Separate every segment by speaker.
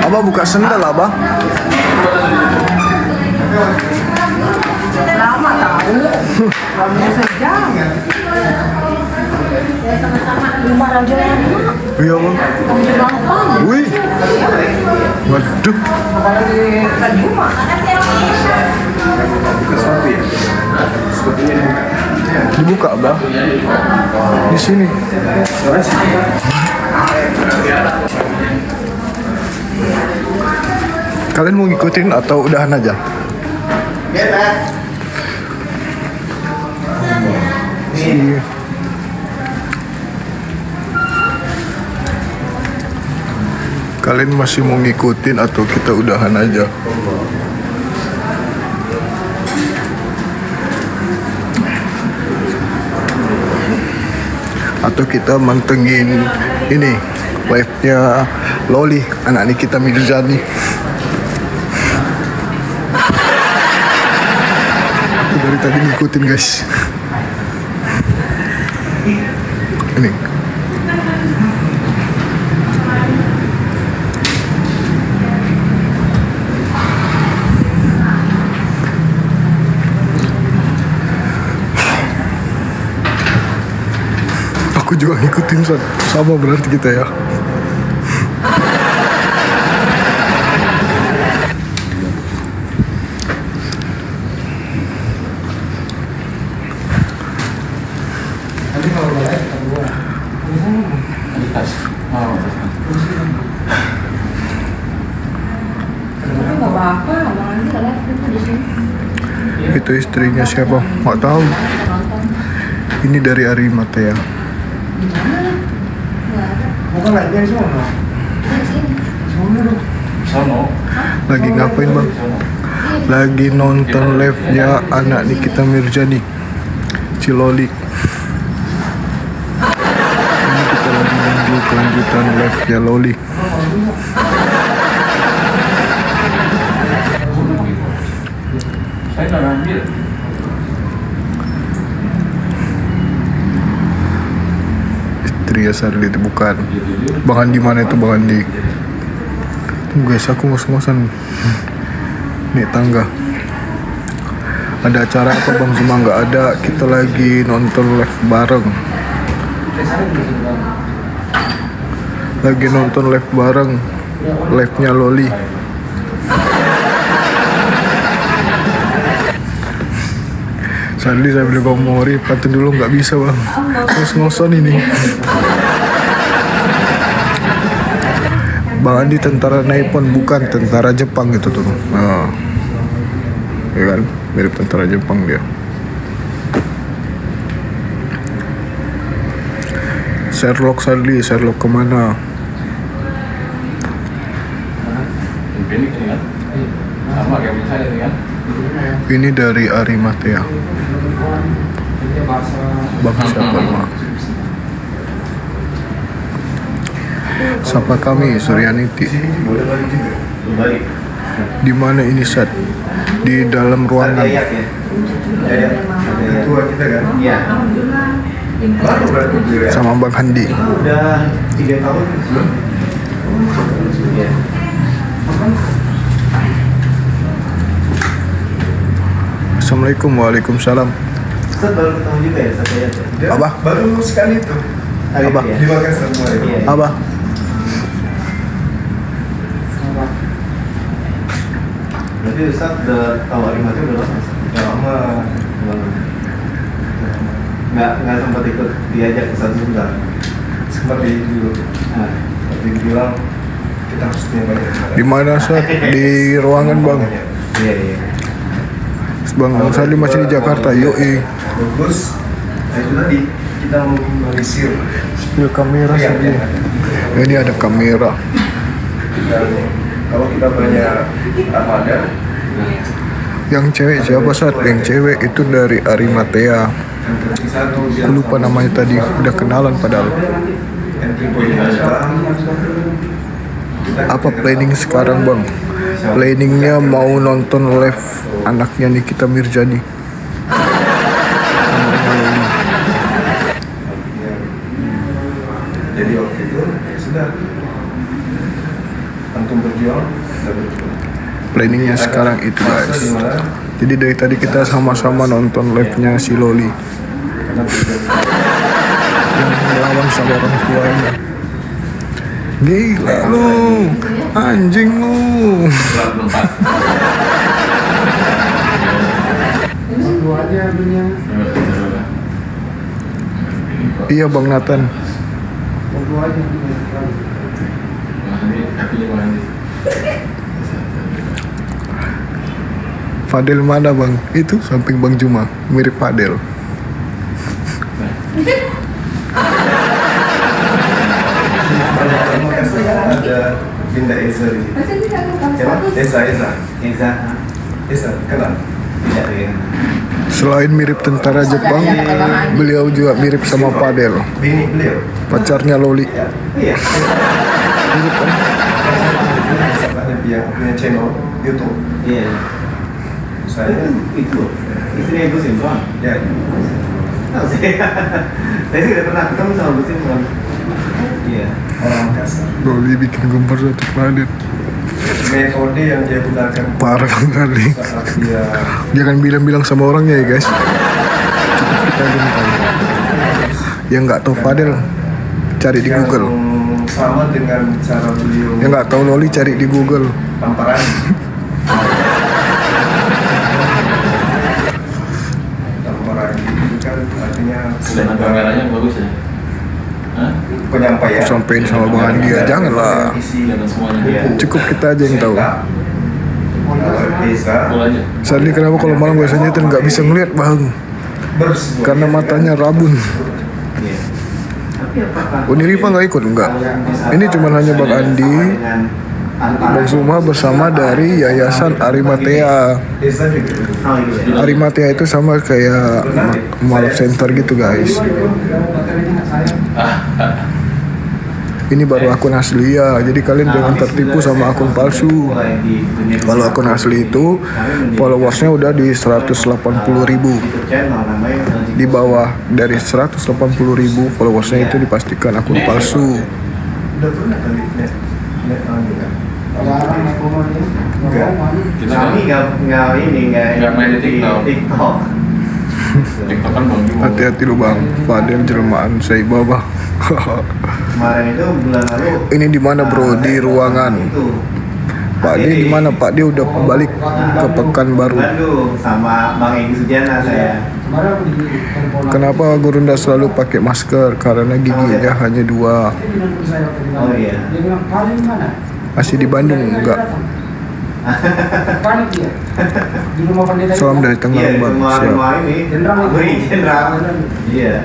Speaker 1: Abah buka sendal, Abah.
Speaker 2: Lama tahu. Lama sejam. Sama-sama 5 aja.
Speaker 1: Iya, Bang. Wih. Waduh. Dibuka, Abah. Di sini. Kalian mau ngikutin atau udahan aja? Iya. Kalian masih mau ngikutin atau kita udahan aja? Atau kita mantengin ini live-nya Loli, anak Nikita Mirzani. Dari tadi ngikutin, guys. Ini. Aku juga ngikutin, sama berarti kita ya. Itu istrinya siapa? Nggak tahu. Ini dari Arimatea.
Speaker 3: Bukan lagi yang sono. Sono.
Speaker 1: Lagi ngapain, Bang? Lagi nonton live-nya anak Nikita Mirzani, Ciloli. Ini kita lagi nunggu kelanjutan live-nya Loli.
Speaker 3: Saya nggak ambil.
Speaker 1: Istri ya Sarli itu bukan. Bang Andi mana itu, Bang Andi? Tunggu guys, aku ngos-ngosan nih tangga. Ada acara apa, Bang? Cuma nggak ada. Kita lagi nonton live bareng. Lagi nonton live bareng. Live-nya Loli. Sadly sambil Bang Mori, pantun dulu nggak bisa, Bang. Ngos-ngosan ini. Bang Andi tentara Nippon, bukan tentara Jepang gitu tuh. Nah, ya kan, mirip tentara Jepang dia. Sherlock Sadly, Sherlock kemana?
Speaker 3: Ini kan sama kayak misalnya ini kan.
Speaker 1: Ini dari Arimatea. Bang siapa, Bang? Sapa kami Suryaniti. Di mana ini, Sat? Di dalam ruangan.
Speaker 3: Ketua kita kan? Iya.
Speaker 1: Sama Bang Handi.
Speaker 3: Udah 3 tahun belum? Iya.
Speaker 1: Assalamualaikum, waalaikumsalam.
Speaker 3: Ustaz baru ketemu juga ya, saya.
Speaker 1: Abah?
Speaker 4: Baru sekali itu
Speaker 1: Abah?
Speaker 3: Ya?
Speaker 4: di Makassar kemarin.
Speaker 3: Iya.
Speaker 1: Abah?
Speaker 3: Berarti Ustaz udah tahu Arimatea udah lama?
Speaker 4: Udah lama.
Speaker 3: Nggak sempat ikut diajak ke sana sebentar.
Speaker 4: Sempat dulu.
Speaker 3: Nah,
Speaker 4: Tapi bilang kita harus punya banyak.
Speaker 1: Di mana, Sat? Di ruangan, Bang.
Speaker 3: iya iya.
Speaker 1: Bang Sadly masih di Jakarta. Yoi.
Speaker 4: Bagus. Nah itu tadi kita mau merisir.
Speaker 1: Spill kamera
Speaker 4: Iya,
Speaker 1: Sadly.
Speaker 4: iya.
Speaker 1: Ini ada kamera.
Speaker 4: Dan kalau kita banyak armada,
Speaker 1: Yang cewek siapa, Sat? Yang cewek itu dari Arimatea.
Speaker 4: entry satu
Speaker 1: Aku lupa namanya tadi. Udah kenalan padahal.
Speaker 4: entry point adalah
Speaker 1: Apa planning sekarang, Bang? Planningnya mau nonton live anaknya Nikita Mirzani.
Speaker 4: jadi waktu itu ya sudah antum berjuang, kita berjuang.
Speaker 1: Planningnya sekarang itu guys. Jadi dari tadi kita sama-sama nonton live-nya si Loli
Speaker 4: Karena tujuan
Speaker 1: yang melawan sama orang tuanya. Gila lu, anjing lu.
Speaker 3: Pelan empat.
Speaker 2: Dua aja dunia.
Speaker 1: Iya Bang Nathan.
Speaker 2: Dua aja dunia.
Speaker 3: Kakinya mana?
Speaker 1: Fadel mana Bang? Itu samping Bang Juma, mirip Fadel.
Speaker 4: ada Linda Eza di sini. Siapa? Eza, kenal? Tidak ya.
Speaker 1: Selain mirip tentara Jepang, beliau juga mirip sama Fadel,
Speaker 4: Bini beliau.
Speaker 1: pacarnya Loli.
Speaker 4: Iya.
Speaker 1: Mirip kan?
Speaker 4: Ada yang punya channel YouTube.
Speaker 5: Iya,
Speaker 4: Saya
Speaker 5: itu istrinya Gus Imron.
Speaker 4: ya
Speaker 5: Tahu saya sih udah pernah ketemu sama Gus Imron. Iya.
Speaker 4: orang Makassar.
Speaker 1: Loli bikin gambar satu planet.
Speaker 4: Metode yang dia gunakan
Speaker 1: Parah kali.
Speaker 4: saat dia
Speaker 1: Jangan bilang-bilang sama orangnya ya guys. Cukup kita bintang. Yang nggak tahu Fadel, cari di
Speaker 4: yang
Speaker 1: Google.
Speaker 4: sama dengan cara beliau
Speaker 1: Yang nggak tahu Loli, cari di Google.
Speaker 4: tamparan. Tamparan itu kan artinya
Speaker 3: Sudah kameranya bagus ya. Hah?
Speaker 4: penyampaian.
Speaker 1: Sampein sama Bang Andi ya, janganlah.
Speaker 3: Kelihatan semuanya.
Speaker 4: Iya.
Speaker 1: Cukup kita aja yang tahu.
Speaker 4: Desa
Speaker 3: Full aja.
Speaker 1: Sandi kenapa kalau malam biasanya itu nggak bisa ngeliat Bang?
Speaker 4: bersebuah
Speaker 1: Karena matanya rabun.
Speaker 5: Iya. Tapi apakah
Speaker 1: Uni Rifa nggak ikut enggak? Ini cuma hanya Bang Andi, Bang Suma bersama dari Yayasan Arimatea.
Speaker 4: desa juga begitu.
Speaker 5: Oh iya.
Speaker 1: Arimatea itu sama kayak Malak Center gitu guys. Ini baru akun asli ya, jadi kalian jangan tertipu sama akun palsu. Kalau akun asli itu followersnya udah di 180.000. Di bawah dari 180.000 followersnya itu dipastikan akun palsu.
Speaker 4: Udah pernah kali net juga.
Speaker 2: Orang naik rumah dia.
Speaker 4: Enggak.
Speaker 3: Kita
Speaker 5: Kami nggak ini
Speaker 3: Nggak main di TikTok.
Speaker 5: TikTok.
Speaker 3: TikTok kan Bang Juma.
Speaker 1: Hati-hati lu Bang, Fadel jelmaan saya baba.
Speaker 5: Kemarin itu bulan lalu.
Speaker 1: Ini di mana bro? Di ruangan.
Speaker 5: Itu.
Speaker 1: Pak D di mana? Pak D udah balik ke Pekanbaru.
Speaker 5: Bandung sama Bang Egy Sujana saya.
Speaker 2: Kemarin aku di telepon.
Speaker 1: Kenapa Gurunda selalu pakai masker? Karena giginya hanya 2.
Speaker 2: Dia bilang ke saya waktu di Bandung.
Speaker 5: Oh, iya.
Speaker 2: Dia bilang, "Paling mana?"
Speaker 1: Masih di Bandung enggak?
Speaker 2: Panik dia. Di rumah pendeta.
Speaker 1: Salam dari Tengah
Speaker 5: Iya,
Speaker 1: Bang.
Speaker 5: rumah
Speaker 1: Siap.
Speaker 5: ini.
Speaker 2: Jenderal itu.
Speaker 5: Beri Jenderal. Iya.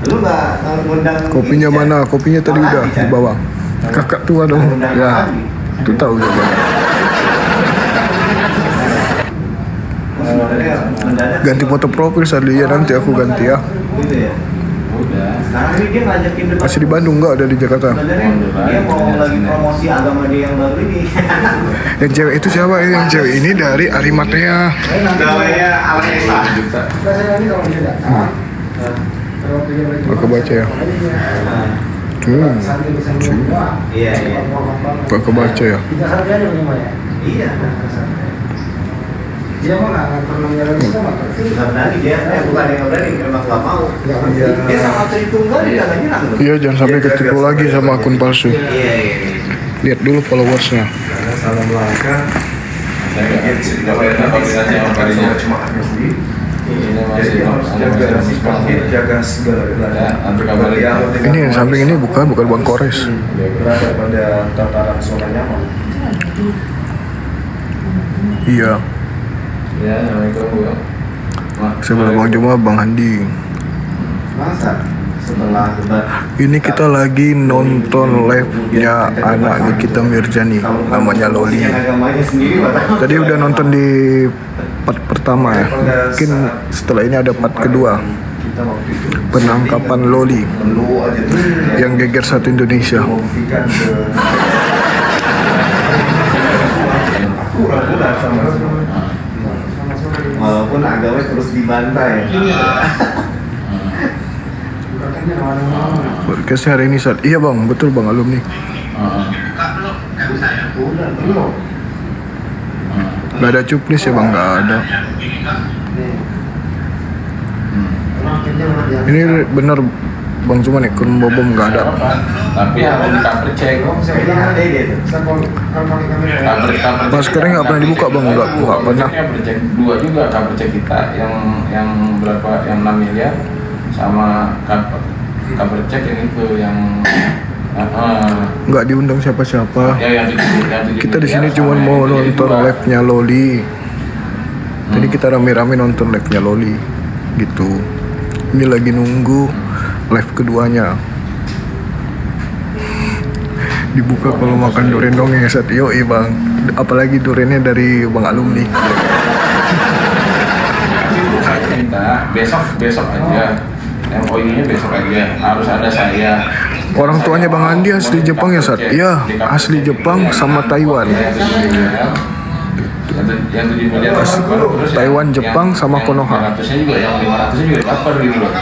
Speaker 5: Lu nggak ngundang
Speaker 1: Kopinya
Speaker 5: ini,
Speaker 1: mana?
Speaker 5: Chan?
Speaker 1: Kopinya tadi
Speaker 5: Makan
Speaker 1: udah
Speaker 5: di,
Speaker 1: di
Speaker 5: Chan.
Speaker 1: bawah. Kakak tua dong.
Speaker 5: Ngundang
Speaker 1: Ya,
Speaker 5: makan di.
Speaker 1: itu tahu ya Bang.
Speaker 5: Mendadak.
Speaker 1: Ganti foto profil Sadli ya, nanti aku ganti ya.
Speaker 5: Gitu ya.
Speaker 3: Udah.
Speaker 5: Sekarang ini dia ngajakin debat.
Speaker 1: Masih di Bandung enggak? Ada di Jakarta.
Speaker 5: Sebenarnya dia mau lagi promosi agama dia yang baru ini.
Speaker 1: Yang cewek itu siapa? Yang cewek ini dari Arimatea.
Speaker 5: Namanya Alesa.
Speaker 3: Juta.
Speaker 2: Saya ini kalau dia datang. Kalau dia lagi.
Speaker 1: Aku baca ya.
Speaker 2: Santai bisa ngomong.
Speaker 5: Iya, iya.
Speaker 1: Gak kebaca ya.
Speaker 2: Kita santai aja punya ya.
Speaker 5: Iya.
Speaker 2: Dia mah nggak pernah jalan kita mah.
Speaker 5: Nggak berani dia, bukan yang nggak berani, memang nggak mau.
Speaker 2: Iya.
Speaker 5: Dia sama Tri Tunggal dia nggak nyerang loh.
Speaker 1: Iya, jangan sampai ketipu lagi sama akun palsu.
Speaker 5: Iya, iya.
Speaker 1: Lihat dulu followersnya.
Speaker 4: Karena salah melangkah
Speaker 3: Saya nggak pernah koordinasi sama Karinya.
Speaker 4: jemaahnya sendiri.
Speaker 3: Ini
Speaker 4: Jadi
Speaker 3: masih
Speaker 4: dia harus jaga sikap, jaga segala
Speaker 3: Ya,
Speaker 4: galanya.
Speaker 3: nanti kabarin.
Speaker 4: Dia harus
Speaker 1: Ini yang samping ini bukan Bang Kores.
Speaker 4: berada pada tataran zona nyaman.
Speaker 1: Iya.
Speaker 3: Ya, Assalamualaikum Bu.
Speaker 1: Sebelah Bang Juma, Bang Handi.
Speaker 5: Masa setelah debat
Speaker 1: Ini kita lagi nonton live-nya anak Nikita Mirjani, namanya Loli.
Speaker 5: agamanya sendiri Pak.
Speaker 1: Tadi udah nonton di part pertama ya. Mungkin setelah ini ada part kedua.
Speaker 4: Kita waktu itu
Speaker 1: Penangkapan Loli
Speaker 4: perlu aja tuh
Speaker 1: yang geger satu Indonesia.
Speaker 4: membuktikan ke aku ragu-ragu sama
Speaker 5: Walaupun agamanya terus dibantai.
Speaker 1: Podcastnya hari ini saat. Iya Bang, betul Bang alumni.
Speaker 5: Udah, belum.
Speaker 1: Gak ada cupnis ya bang, gak ada.
Speaker 5: Nih. Makinnya udah biasa.
Speaker 1: Ini bener bang cuma nih kurun bobom gak ada.
Speaker 3: Tapi harus di cover check.
Speaker 5: Saya bilang ada ide tuh. Saya kalau pakai kamera.
Speaker 3: Cover
Speaker 1: Maskernya nggak pernah dibuka bang, nggak pernah.
Speaker 3: Cover check dua juga, cover check kita yang berapa, yang 6 miliar sama cover check yang itu yang
Speaker 1: Nggak diundang siapa-siapa.
Speaker 3: ya yang 7
Speaker 1: Kita di sini
Speaker 3: miliar
Speaker 1: cuma
Speaker 3: sama
Speaker 1: mau
Speaker 3: yang
Speaker 1: nonton
Speaker 3: 7
Speaker 1: live-nya Loli. Jadi kita rame-rame nonton live-nya Loli gitu. Ini lagi nunggu live keduanya. Dibuka kalau makan durian dong ya saat yoi bang. Apalagi duriannya dari bang alumni.
Speaker 3: Saya minta besok aja. MOU-nya besok aja. Harus ada saya.
Speaker 1: Orang tuanya bang Andi asli Jepang ya Sat? Iya, asli Jepang sama Taiwan.
Speaker 3: Yang 7 miliar terus
Speaker 1: Taiwan, Jepang, sama Konoha.
Speaker 3: 500-nya juga, yang 500-nya juga dapat gitu loh.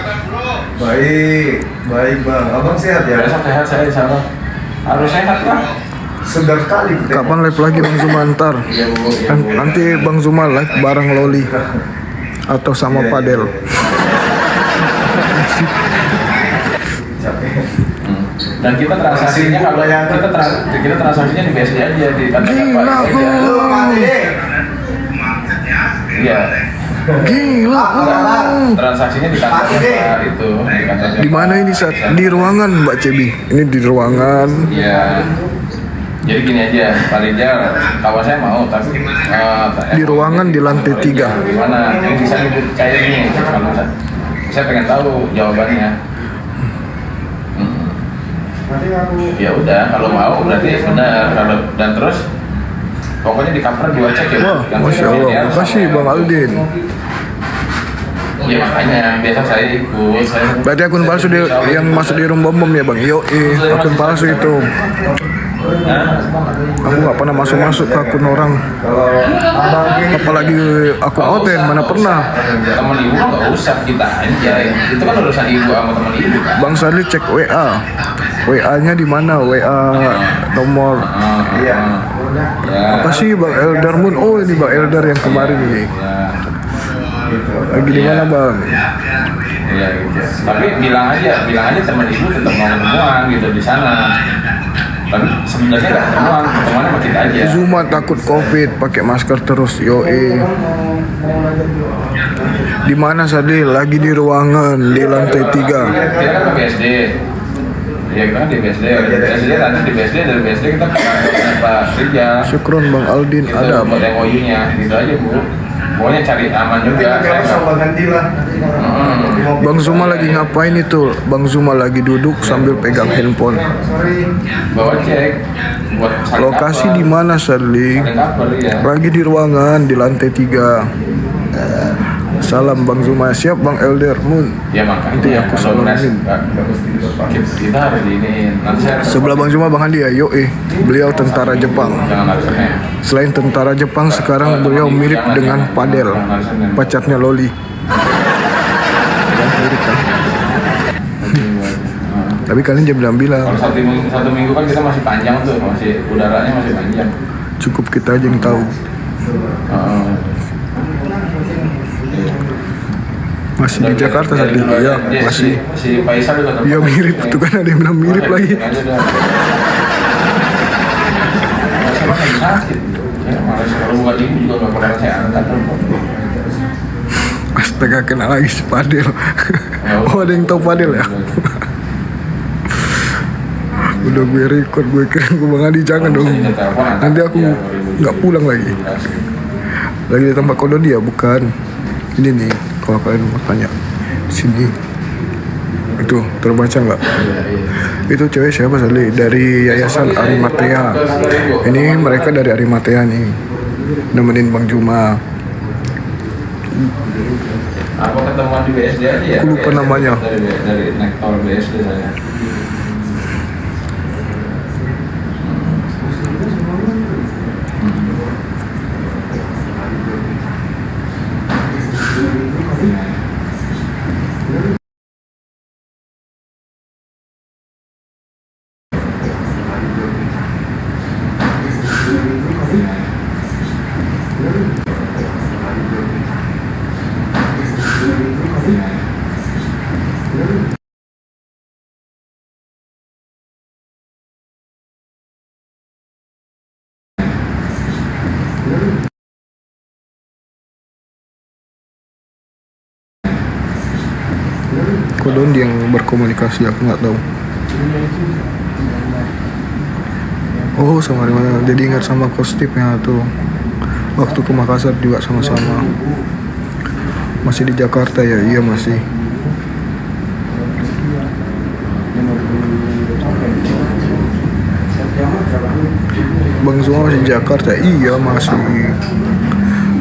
Speaker 5: Baik, baik bang. Abang sehat ya?
Speaker 3: Besok sehat saya insya harus sehat lah.
Speaker 5: Sudah sekali.
Speaker 1: Kapan live lagi Bang Zuma ntar?
Speaker 3: Iya bu, iya bu.
Speaker 1: Nanti Bang Zuma live bareng Loli atau sama
Speaker 5: Iya,
Speaker 1: Padel.
Speaker 5: iya. Capek.
Speaker 3: Dan kita transaksinya kalau kita transaksinya di BSD aja di kantor
Speaker 1: Gila,
Speaker 3: Pak aja.
Speaker 5: Halo bang Ade.
Speaker 3: Iya.
Speaker 1: Gila.
Speaker 3: Transaksinya di kantor Pak itu, di kantor.
Speaker 1: Di mana ini Sat? Di ruangan Mbak Cebi. Ini di ruangan.
Speaker 3: Iya. Jadi gini aja, Pak Rijal, kawan saya mau, tapi
Speaker 1: Di ruangan di lantai 3.
Speaker 3: Gimana? Ini bisa dipercaya nih, kalau saya pengen tahu jawabannya.
Speaker 5: Nanti aku.
Speaker 3: Ya udah, kalau mau berarti benar. Kalau dan terus pokoknya di cover 2 cek ya.
Speaker 1: Wah,
Speaker 3: Yang
Speaker 1: Masya Allah.
Speaker 3: miliar
Speaker 1: Makasih
Speaker 3: sama-
Speaker 1: Bang Aldin.
Speaker 3: Ya makanya biasa saya ikut.
Speaker 1: Berarti akun palsu yang masuk di room bom ya Bang? Yoi, akun palsu itu.
Speaker 3: Hah?
Speaker 1: Aku nggak pernah masuk-masuk ke akun orang.
Speaker 5: Kalau abang ini.
Speaker 1: Apalagi akun Oten, mana pernah.
Speaker 3: Teman ibu nggak usah, kita aja. Itu kan urusan ibu sama teman ibu kan.
Speaker 1: Bang Sadli cek WA. WA-nya di mana? WA nomor
Speaker 5: Iya.
Speaker 3: Ya.
Speaker 1: apa sih Bang Eldar Moon? Oh ini Bang Eldar yang kemarin ini.
Speaker 3: Ya.
Speaker 1: Lagi di mana Bang?
Speaker 3: Iya gitu. Tapi bilang aja teman ibu tetap mau ketemuan gitu di sana. Tapi sebenarnya nggak ketemuan sama kita aja.
Speaker 1: Zuma takut COVID, pakai masker terus. Yoi. Di mana Sadli? Lagi di ruangan di lantai 3.
Speaker 3: Kita kan ke BSD. Ya kita kan di BSD. BSD nanti di BSD, dari BSD kita ke kantornya Pak Rijal.
Speaker 1: Syukron Bang Aldin
Speaker 3: Gitu,
Speaker 1: ada
Speaker 3: buat
Speaker 1: Bang.
Speaker 3: MOU-nya gitu aja bu. Pokoknya cari aman
Speaker 5: Nanti
Speaker 3: juga.
Speaker 5: kalau sama ganti lah.
Speaker 1: Bang Zuma lagi ngapain itu? Bang Zuma lagi duduk sambil pegang handphone.
Speaker 5: Sorry.
Speaker 3: Bawa cek buat saling
Speaker 1: Lokasi
Speaker 3: cover.
Speaker 1: di mana Sadli?
Speaker 3: Saling cover ya.
Speaker 1: Lagi di ruangan di lantai 3. Salam Bang Zuma. Siap Bang Elder Moon.
Speaker 3: Ya makanya
Speaker 1: Nanti aku
Speaker 3: kalau
Speaker 1: salamin.
Speaker 3: kita harus ini nanti saya
Speaker 1: Sebelah Bang Zuma Bang Andi ya. Yoi. Beliau tentara Jepang.
Speaker 3: jangan alasannya.
Speaker 1: Selain tentara Jepang, sekarang beliau mirip dengan Padel, pacarnya Loli. Ya, mirip kan? Tapi kalian jangan bilang,
Speaker 3: Kalau satu minggu kan kita masih panjang tuh, masih udaranya masih panjang.
Speaker 1: cukup kita aja yang tahu. Masih di Jakarta tadi, ya masih.
Speaker 3: Si Faisal juga
Speaker 1: Iya mirip, tuh kan ada yang bilang mirip lagi.
Speaker 3: Masih sakit. Ya, malas kalau buat ibu juga nggak pernah saya angkat.
Speaker 1: Astaga kena lagi si Padel. Oh ada yang tahu Padel ya? Udah gue record, gue kirim ke Bang Adi, jangan dong. Nanti aku nggak pulang lagi. Lagi di tempat kodo dia, bukan. Ini nih, kalau kalian mau tanya. Sini. Itu, terbaca nggak? Itu cewek siapa Sali? Dari Yayasan Arimatea. Ini mereka dari Arimatea nih. Nemenin Bang Juma.
Speaker 3: Apa ketemuan di BSD aja ya?
Speaker 1: Aku lupa namanya.
Speaker 3: Dari naik tol BSD saya.
Speaker 1: Kodon yang berkomunikasi, aku nggak tahu. Oh, sama Rimana. Jadi ingat sama kostipnya tuh. Waktu ke Makassar juga sama-sama. Masih di Jakarta ya? Iya masih. Bang Zuma masih di Jakarta? Iya masih.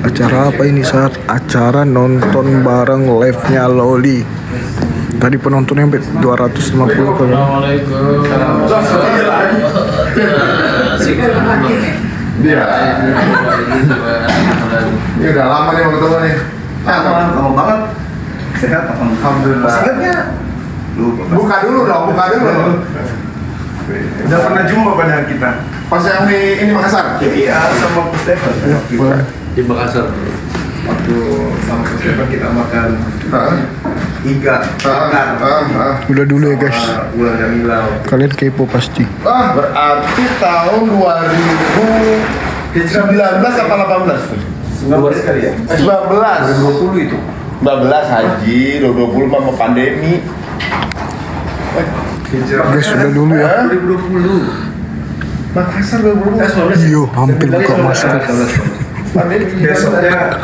Speaker 1: Acara apa ini saat? Acara nonton bareng live-nya Loli. Tadi penontonnya sampai 250 kan.
Speaker 2: Iya. Ini udah lama nih mau ketemu nih.
Speaker 5: Lama banget. Sehat, alhamdulillah. Masih ingat nggak? Lupa.
Speaker 2: Buka dulu dong, buka dulu.
Speaker 5: Udah pernah jumpa pada kita.
Speaker 2: Pas yang di ini Makassar.
Speaker 5: Iya, sama Pak Stefan.
Speaker 3: Di Makassar.
Speaker 5: Waktu sama Pak Stefan kita makan iga bakar.
Speaker 1: Udah dulu ya guys.
Speaker 5: Ulang Jamilau.
Speaker 1: Kalian kepo pasti.
Speaker 2: Berarti tahun 2019 apa 18 tuh?
Speaker 5: 19 kali ya?
Speaker 2: 19.
Speaker 3: 20 itu.
Speaker 2: 19 haji, 2020 sama pandemi.
Speaker 1: Guys, udah dulu ya.
Speaker 5: 2020.
Speaker 2: Makassar 2020.
Speaker 1: Iya, hampir buka masker.
Speaker 2: Pandemi.
Speaker 5: Besoknya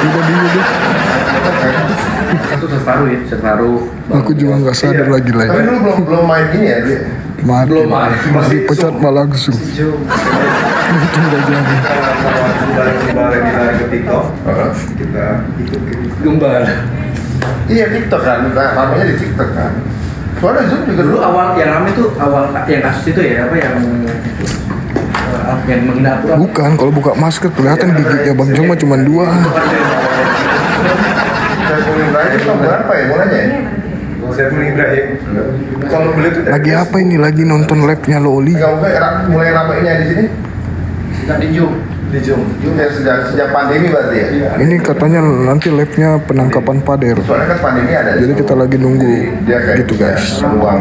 Speaker 1: Udah dulu deh.
Speaker 3: Itu separuh ya, separuh.
Speaker 1: Aku juga nggak sadar lagi lah.
Speaker 2: Tapi dulu belum main ini ya dia.
Speaker 1: Mati.
Speaker 3: Belum, mati.
Speaker 1: Dipecat malah langsung.
Speaker 5: hijau.
Speaker 1: Itu udah jadi.
Speaker 5: Kembali ke TikTok. Kita ikut ke
Speaker 3: Gembar.
Speaker 2: Iya TikTok kan, namanya di TikTok kan. Soalnya Zoom juga
Speaker 3: Dulu awal yang ramai tuh awal yang kasus itu ya apa yang menghina aturan.
Speaker 1: Bukan, kalau buka masker kelihatan giginya Bang Joma cuma 2.
Speaker 2: saya punya Ibrahim itu berapa ya mulanya ya?
Speaker 5: Saya punya Ibrahim. Kalau beli itu
Speaker 1: Lagi apa ini? Lagi nonton live-nya Loli.
Speaker 2: Enggak mungkin mulai ramainya di sini.
Speaker 3: Di Zoom.
Speaker 5: di Zoom.
Speaker 2: Ya sejak pandemi berarti ya.
Speaker 1: Ini katanya nanti live-nya penangkapan Pader.
Speaker 2: Soalnya kan pandemi ada.
Speaker 1: Jadi kita lagi nunggu
Speaker 2: dia kayak
Speaker 1: gitu guys.
Speaker 2: uang.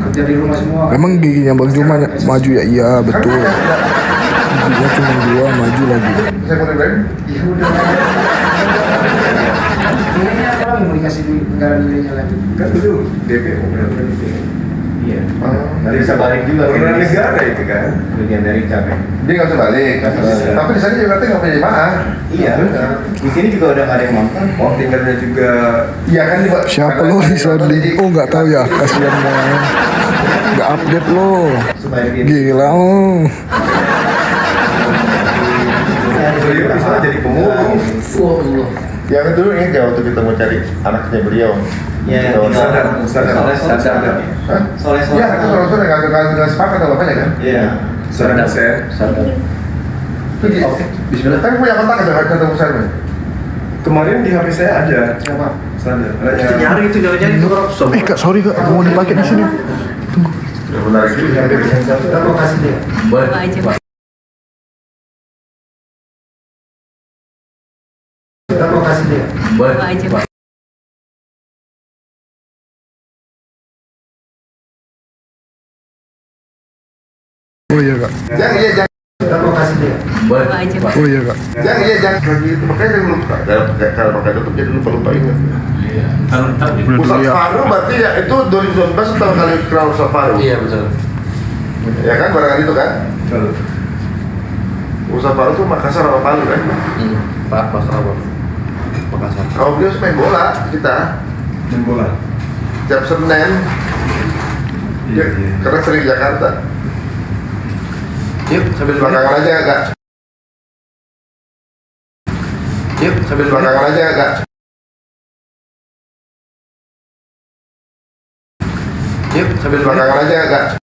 Speaker 5: Kerja di rumah semua.
Speaker 1: Emang giginya Bang Joma maju ya? Iya betul. Giginya cuma 2 maju lagi.
Speaker 2: Saya punya Ibrahim.
Speaker 5: Ya udah. Ini apa lagi mau dikasih negara nilainya lagi? Kan dulu DPO benar-benar DPO. Iya. Nanti bisa balik juga. Orang negara itu kan, bagian dari capek.
Speaker 2: Dia nggak usah balik. Tapi di sana juga berarti nggak punya jemaah.
Speaker 5: Iya. Di sini juga udah nggak ada yang makan. Oh, tinggalnya juga.
Speaker 2: Iya kan
Speaker 1: Siapa lo di Sadli? Oh nggak tahu ya, kasihan banget. Nggak update lo.
Speaker 5: Supaya dia
Speaker 1: Gila lo.
Speaker 5: beliau bisa jadi pemulung.
Speaker 2: Yang dulu ini jauh waktu kita mau cari anaknya beliau.
Speaker 5: Iya, sadar.
Speaker 2: Hah?
Speaker 5: Soleh.
Speaker 2: Iya, kan soalnya nggak sepakat sama bapaknya kan?
Speaker 5: Iya. Sadar.
Speaker 2: Oke.
Speaker 5: Bismillah.
Speaker 2: Tapi punya kontak nggak ketemu saya?
Speaker 5: Kemarin di HP saya ada. Siapa? Sadar.
Speaker 3: Nyari itu jangan nyari itu
Speaker 1: Kak, sorry Kak, mau dipakai di sini.
Speaker 2: Benar itu.
Speaker 5: Aku kasih dia.
Speaker 3: Boleh.
Speaker 5: Aku kasih dia.
Speaker 3: Boleh.
Speaker 1: Oh iya Kak.
Speaker 2: Jangan iya jangan.
Speaker 5: Aku kasih dia.
Speaker 3: Boleh.
Speaker 1: Oh iya Kak.
Speaker 2: Jangan iya jangan lagi itu makanya saya lupa. Cara pakai tutup jadi lupa ingat.
Speaker 1: Udah dulu
Speaker 2: Ustaz
Speaker 1: ya.
Speaker 2: Faru berarti ya itu 2019 pertama kali kenal Ustaz Faru.
Speaker 3: Iya betul.
Speaker 2: Ya kan barengan itu kan?
Speaker 5: Betul.
Speaker 2: Ustaz Faru tuh Makassar apa Palu kan?
Speaker 3: Pak Pasar apa? Makassar.
Speaker 2: Kalau beliau main bola kita
Speaker 5: Main bola.
Speaker 2: tiap Senin. Dia karena sering di Jakarta.
Speaker 3: Yuk sambil
Speaker 2: Belakangan aja enggak?
Speaker 3: Yuk sambil
Speaker 2: Belakangan aja enggak?
Speaker 3: Yuk sambil
Speaker 2: Belakangan aja enggak?